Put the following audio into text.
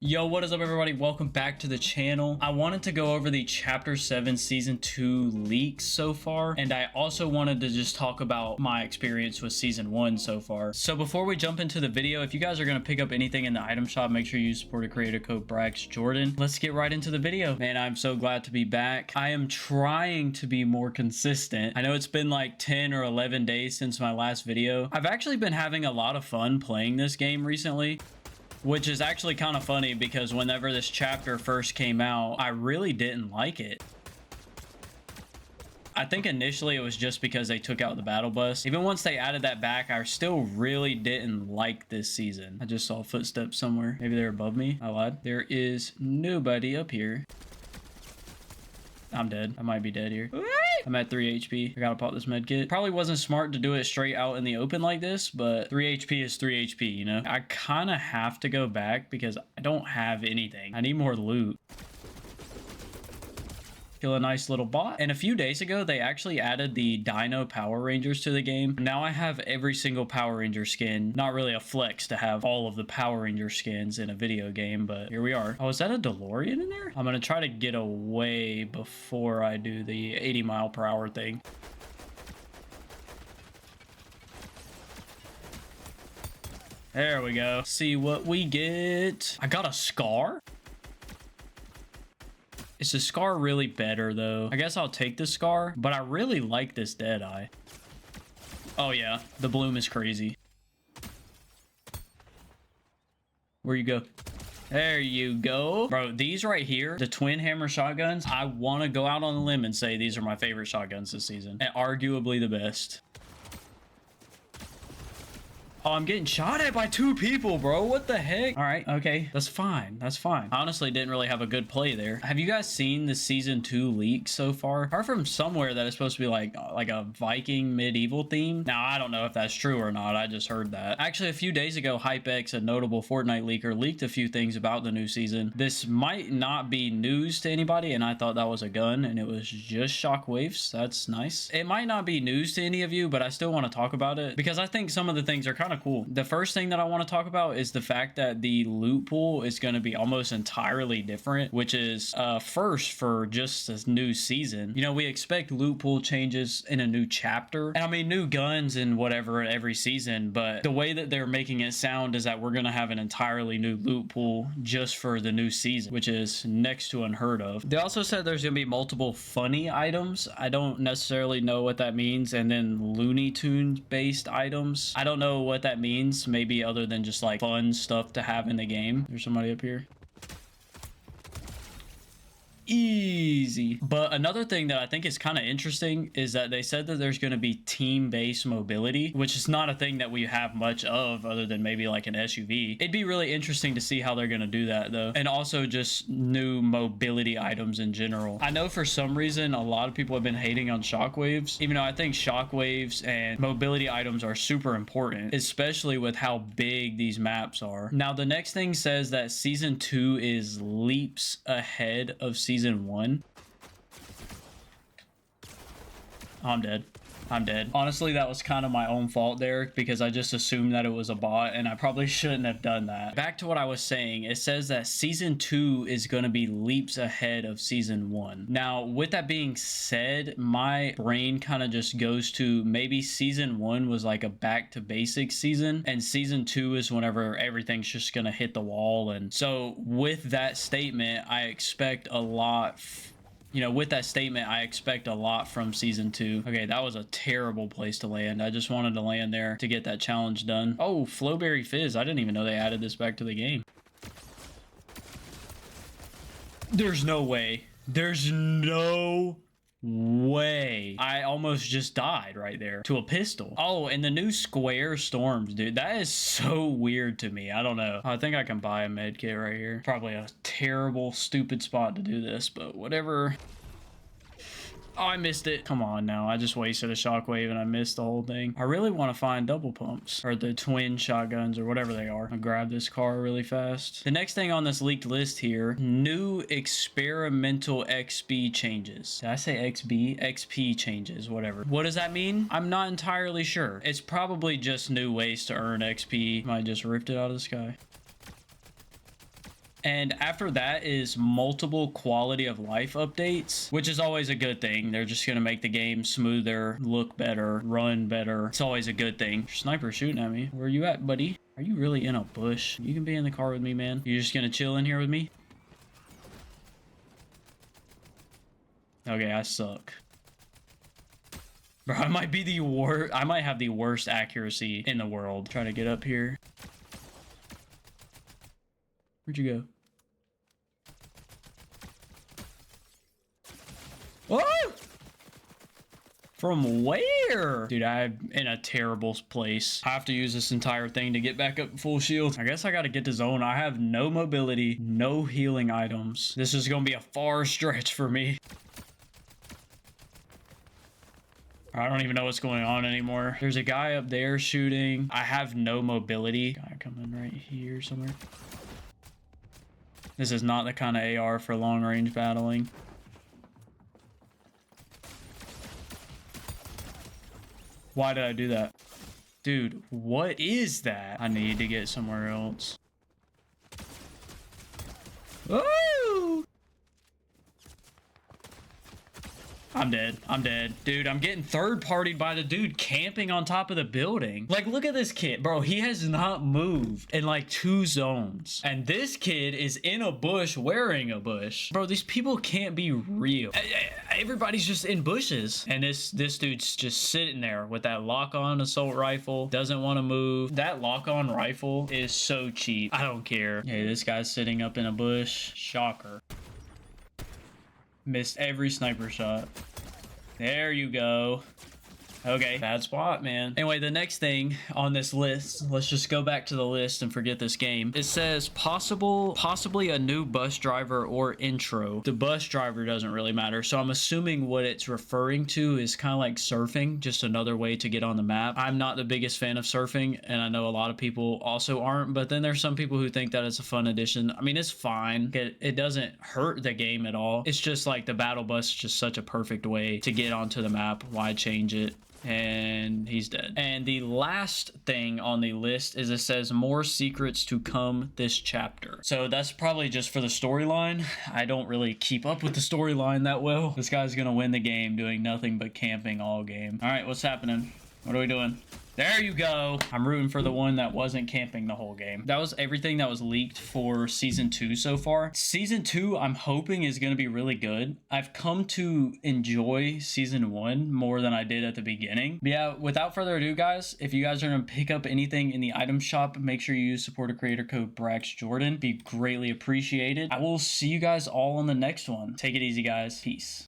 Yo, what is up everybody? Welcome back to the channel. I wanted to go over the Chapter 7 Season 2 leaks so far, and I also wanted to just talk about my experience with Season 1 so far. So before we jump into the video, if you guys are going to pick up anything in the item shop, make sure you support a creator code BRAXJORDAN. Let's get right into the video. Man, I'm so glad to be back. I am trying to be more consistent. I know it's been like 10 or 11 days since my last video. I've actually been having a lot of fun playing this game recently, which is actually kind of funny because whenever this chapter first came out, I really didn't like it. I think initially it was just because they took out the battle bus. Even once they added that back, I still really didn't like this season. I just saw footsteps somewhere. Maybe they're above me. I lied. There is nobody up here. I'm dead. I might be dead here. I'm at 3 HP. I gotta pop this med kit. Probably wasn't smart to do it straight out in the open like this, but 3 HP is 3 HP, you know? I kind of have to go back because I don't have anything. I need more loot. Kill a nice little bot. And a few days ago, they actually added the Dino Power Rangers to the game. Now I have every single Power Ranger skin. Not really a flex to have all of the Power Ranger skins in a video game, but here we are. Oh, is that a DeLorean in there? I'm gonna try to get away before I do the 80 mile per hour thing. There we go. See what we get. I got a scar. Is the scar really better though? I guess I'll take the scar, but I really like this Deadeye. Oh yeah, the bloom is crazy. Where you go? There you go. Bro, these right here, the twin hammer shotguns, I want to go out on a limb and say these are my favorite shotguns this season. And arguably the best. Oh, I'm getting shot at by 2 people, bro. What the heck? All right, okay. That's fine. That's fine. I honestly didn't really have a good play there. Have you guys seen the Season 2 leak so far? Apart from somewhere that is supposed to be like a Viking medieval theme. Now, I don't know if that's true or not. I just heard that. Actually, a few days ago, HypeX, a notable Fortnite leaker, leaked a few things about the new season. This might not be news to anybody, and I thought that was a gun, and it was just shockwaves. That's nice. It might not be news to any of you, but I still want to talk about it because I think some of the things are kind of cool. The first thing that I want to talk about is the fact that the loot pool is going to be almost entirely different, which is first for just this new season. You know, we expect loot pool changes in a new chapter, and I mean new guns and whatever every season, but the way that they're making it sound is that we're going to have an entirely new loot pool just for the new season, which is next to unheard of. They also said there's going to be multiple funny items. I don't necessarily know what that means, and then Looney Tunes based items. I don't know what that means, maybe other than just like fun stuff to have in the game. There's somebody up here. Easy. But another thing that I think is kind of interesting is that they said that there's going to be team-based mobility, which is not a thing that we have much of other than maybe like an SUV. It'd be really interesting to see how they're going to do that though. And also just new mobility items in general. I know for some reason a lot of people have been hating on shockwaves, even though I think shockwaves and mobility items are super important, especially with how big these maps are. Now the next thing says that Season 2 is leaps ahead of Season 1. Oh, I'm dead. I'm dead. Honestly, that was kind of my own fault there because I just assumed that it was a bot and I probably shouldn't have done that. Back to what I was saying, it says that Season 2 is going to be leaps ahead of Season 1. Now, with that being said, my brain kind of just goes to maybe Season 1 was like a back to basics season and Season 2 is whenever everything's just going to hit the wall. And so with that statement, I expect a lot. You know, with that statement, I expect a lot from Season 2. Okay, that was a terrible place to land. I just wanted to land there to get that challenge done. Oh, Flowberry Fizz. I didn't even know they added this back to the game. There's no way. There's no way. I almost just died right there to a pistol. Oh, and the new square storms, dude. That is so weird to me. I don't know. I think I can buy a med kit right here. Probably a terrible, stupid spot to do this, but whatever. Oh, I missed it. Come on now. I just wasted a shockwave and I missed the whole thing. I really want to find double pumps or the twin shotguns or whatever they are. I'll grab this car really fast. The next thing on this leaked list here, new experimental XP changes. Did I say XB? XP changes, whatever. What does that mean? I'm not entirely sure. It's probably just new ways to earn XP. I just ripped it out of the sky. And after that is multiple quality of life updates, which is always a good thing. They're just going to make the game smoother, look better, run better. It's always a good thing. Sniper shooting at me. Where are you at, buddy? Are you really in a bush? You can be in the car with me, man. You just going to chill in here with me? Okay, I suck. Bro, I might be the worst. I might have the worst accuracy in the world. Try to get up here. Where'd you go? Oh! From where? Dude, I'm in a terrible place. I have to use this entire thing to get back up full shield. I guess I gotta get to zone. I have no mobility, no healing items. This is gonna be a far stretch for me. I don't even know what's going on anymore. There's a guy up there shooting. I have no mobility. Guy coming right here somewhere. This is not the kind of AR for long range battling. Why did I do that? Dude, what is that? I need to get somewhere else. Oh! I'm dead. I'm dead. Dude, I'm getting third-partied by the dude camping on top of the building. Like, look at this kid. Bro, he has not moved in like 2 zones. And this kid is in a bush wearing a bush. Bro, these people can't be real. Everybody's just in bushes. And this dude's just sitting there with that lock-on assault rifle. Doesn't want to move. That lock-on rifle is so cheap. I don't care. Hey, this guy's sitting up in a bush. Shocker. Missed every sniper shot. There you go. Okay, bad spot, man. Anyway, the next thing on this list, let's just go back to the list and forget this game. It says possibly a new bus driver or intro. The bus driver doesn't really matter, so I'm assuming what it's referring to is kind of like surfing, just another way to get on the map. I'm not the biggest fan of surfing, and I know a lot of people also aren't, but then there's some people who think that it's a fun addition. I mean, it's fine. It doesn't hurt the game at all. It's just like the battle bus is just such a perfect way to get onto the map. Why change it? And he's dead. And the last thing on the list is it says more secrets to come this chapter. So that's probably just for the storyline. I don't really keep up with the storyline that well. This guy's gonna win the game doing nothing but camping all game. All right, what's happening? What are we doing? There you go. I'm rooting for the one that wasn't camping the whole game. That was everything that was leaked for season 2 so far. Season 2, I'm hoping is going to be really good. I've come to enjoy season 1 more than I did at the beginning. But yeah, without further ado, guys, if you guys are going to pick up anything in the item shop, make sure you use supporter creator code BRAXJORDAN. Be greatly appreciated. I will see you guys all on the next one. Take it easy, guys. Peace.